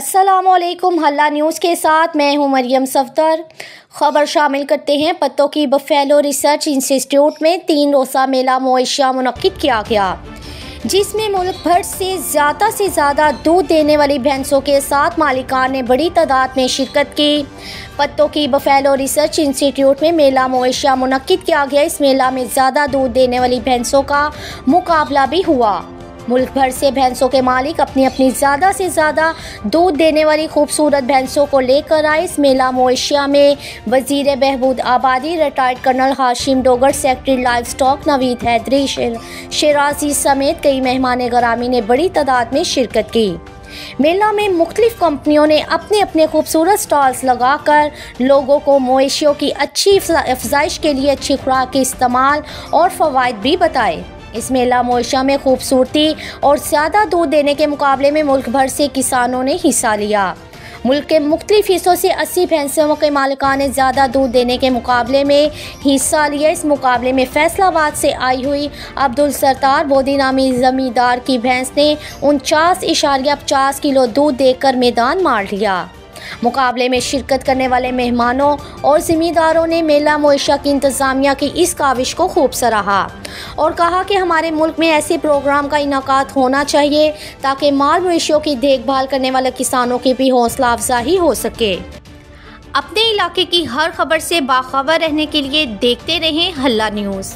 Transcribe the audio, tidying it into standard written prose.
अस्सलामुअलैकुम। हल्ला न्यूज़ के साथ मैं हूं मरियम सफदर। खबर शामिल करते हैं। पत्तों की बफेलो रिसर्च इंस्टीट्यूट में 3 रोज़ा मेला मुआयशा मुनक्किद किया गया, जिसमें मुल्क भर से ज़्यादा दूध देने वाली भैंसों के साथ मालिकान ने बड़ी तादाद में शिरकत की। पत्तों की बफेलो रिसर्च इंस्टीट्यूट में मेला मुआयशा मुनक्किद किया गया। इस मेला में ज़्यादा दूध देने वाली भैंसों का मुकाबला भी हुआ। मुल्क भर से भैंसों के मालिक अपनी ज़्यादा से ज़्यादा दूध देने वाली खूबसूरत भैंसों को लेकर आए। इस मेला मुआयशा में वज़ीर बहबूद आबादी retired colonel Hashim Dogar, secretary livestock Naveed Haidri Sherazi समेत कई मेहमान गिरामी ने बड़ी तादाद में शिरकत की। मेला में मुख्तलिफ कंपनियों ने अपने खूबसूरत स्टॉल्स लगाकर लोगों को मवेशियों की अच्छी अफजाइश के लिए अच्छी खुराक के इस्तेमाल और फ़वाइद भी बताए। इस मेला मुआयशा में खूबसूरती और ज़्यादा दूध देने के मुकाबले में मुल्क भर से किसानों ने हिस्सा लिया। मुल्क के मुख्तलिफ हिस्सों से 80 भैंसों के मालिकान ने ज़्यादा दूध देने के मुकाबले में हिस्सा लिया। इस मुकाबले में फैसलाबाद से आई हुई अब्दुल सत्तार बोदी नामी ज़मींदार की भैंस ने 49.50 किलो दूध देकर मैदान मार लिया। मुकाबले में शिरकत करने वाले मेहमानों और ज़मींदारों ने मेला मुआयशा की इंतज़ामिया की इस काविश को खूब सराहा और कहा कि हमारे मुल्क में ऐसे प्रोग्राम का इनाकात होना चाहिए ताकि माल मवेशियों की देखभाल करने वाले किसानों की भी हौसला अफजाई हो सके। अपने इलाके की हर खबर से बाखबर रहने के लिए देखते रहें हल्ला न्यूज़।